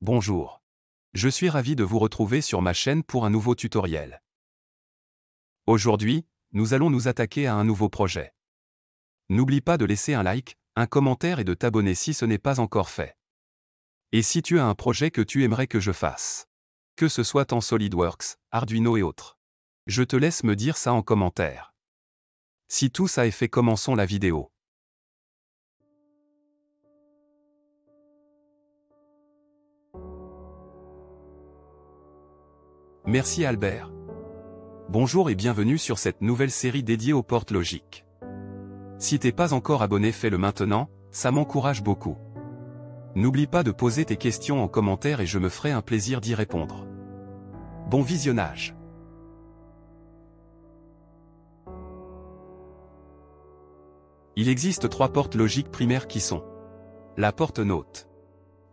Bonjour. Je suis ravi de vous retrouver sur ma chaîne pour un nouveau tutoriel. Aujourd'hui, nous allons nous attaquer à un nouveau projet. N'oublie pas de laisser un like, un commentaire et de t'abonner si ce n'est pas encore fait. Et si tu as un projet que tu aimerais que je fasse, que ce soit en SolidWorks, Arduino et autres, je te laisse me dire ça en commentaire. Si tout ça est fait, commençons la vidéo. Merci Albert. Bonjour et bienvenue sur cette nouvelle série dédiée aux portes logiques. Si t'es pas encore abonné, fais-le maintenant, ça m'encourage beaucoup. N'oublie pas de poser tes questions en commentaire et je me ferai un plaisir d'y répondre. Bon visionnage. Il existe 3 portes logiques primaires qui sont la porte NOT,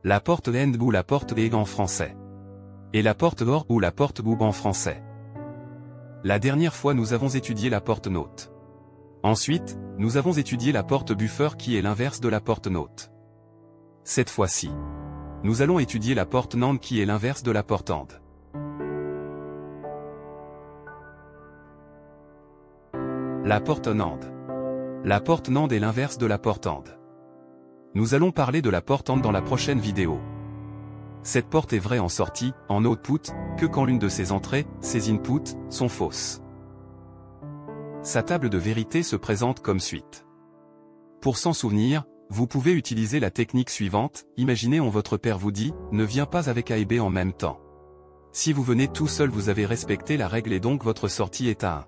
la porte AND ou la porte EG en français, et la porte OR ou la porte BOOB en français. La dernière fois nous avons étudié la porte NOT. Ensuite, nous avons étudié la porte buffer qui est l'inverse de la porte NOT. Cette fois-ci, nous allons étudier la porte NAND qui est l'inverse de la porte AND. La porte NAND. La porte NAND est l'inverse de la porte AND. Nous allons parler de la porte AND dans la prochaine vidéo. Cette porte est vraie en sortie, en output, que quand l'une de ses entrées, ses inputs, sont fausses. Sa table de vérité se présente comme suite. Pour s'en souvenir, vous pouvez utiliser la technique suivante. Imaginez votre père vous dit, ne viens pas avec A et B en même temps. Si vous venez tout seul, vous avez respecté la règle et donc votre sortie est à 1.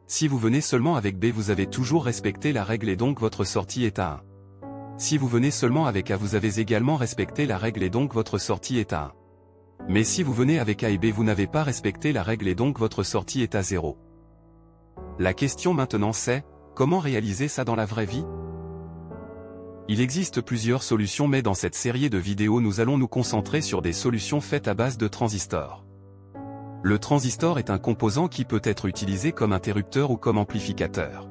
Si vous venez seulement avec B, vous avez toujours respecté la règle et donc votre sortie est à 1. Si vous venez seulement avec A, vous avez également respecté la règle et donc votre sortie est à 1. Mais si vous venez avec A et B, vous n'avez pas respecté la règle et donc votre sortie est à 0. La question maintenant c'est, comment réaliser ça dans la vraie vie? Il existe plusieurs solutions, mais dans cette série de vidéos nous allons nous concentrer sur des solutions faites à base de transistors. Le transistor est un composant qui peut être utilisé comme interrupteur ou comme amplificateur.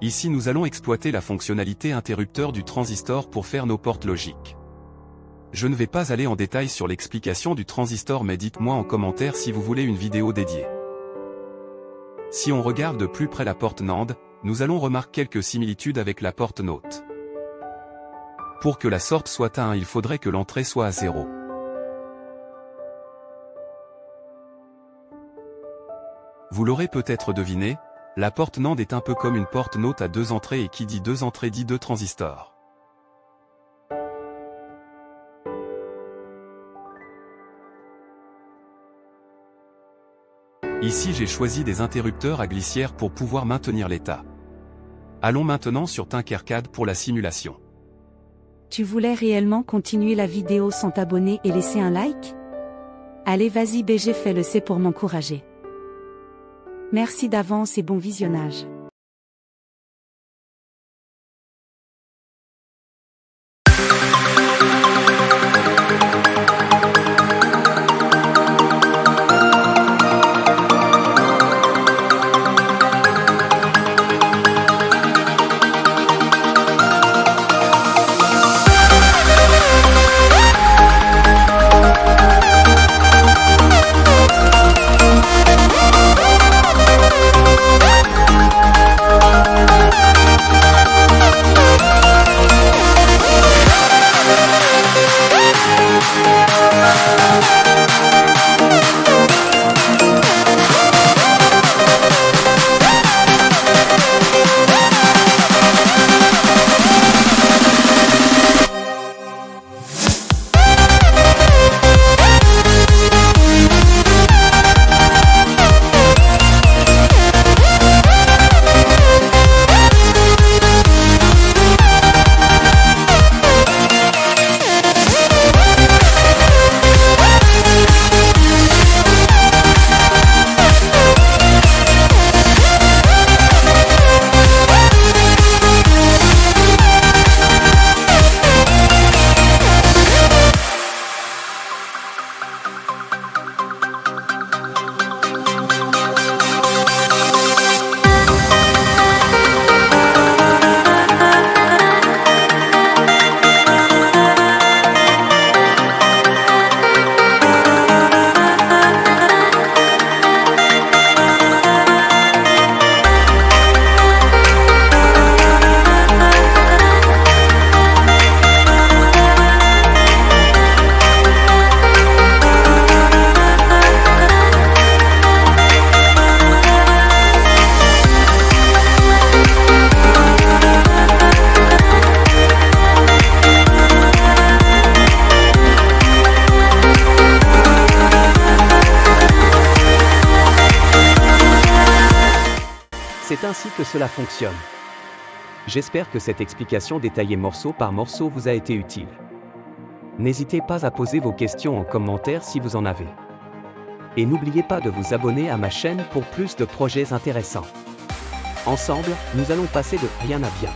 Ici nous allons exploiter la fonctionnalité interrupteur du transistor pour faire nos portes logiques. Je ne vais pas aller en détail sur l'explication du transistor, mais dites-moi en commentaire si vous voulez une vidéo dédiée. Si on regarde de plus près la porte NAND, nous allons remarquer quelques similitudes avec la porte NOT. Pour que la sorte soit à 1, il faudrait que l'entrée soit à 0. Vous l'aurez peut-être deviné, la porte NAND est un peu comme une porte NOT à 2 entrées, et qui dit 2 entrées dit 2 transistors. Ici j'ai choisi des interrupteurs à glissière pour pouvoir maintenir l'état. Allons maintenant sur Tinkercad pour la simulation. Tu voulais réellement continuer la vidéo sans t'abonner et laisser un like? Allez vas-y BG, fais-le, c'est pour m'encourager. Merci d'avance et bon visionnage. C'est ainsi que cela fonctionne. J'espère que cette explication détaillée morceau par morceau vous a été utile. N'hésitez pas à poser vos questions en commentaire si vous en avez. Et n'oubliez pas de vous abonner à ma chaîne pour plus de projets intéressants. Ensemble, nous allons passer de rien à bien.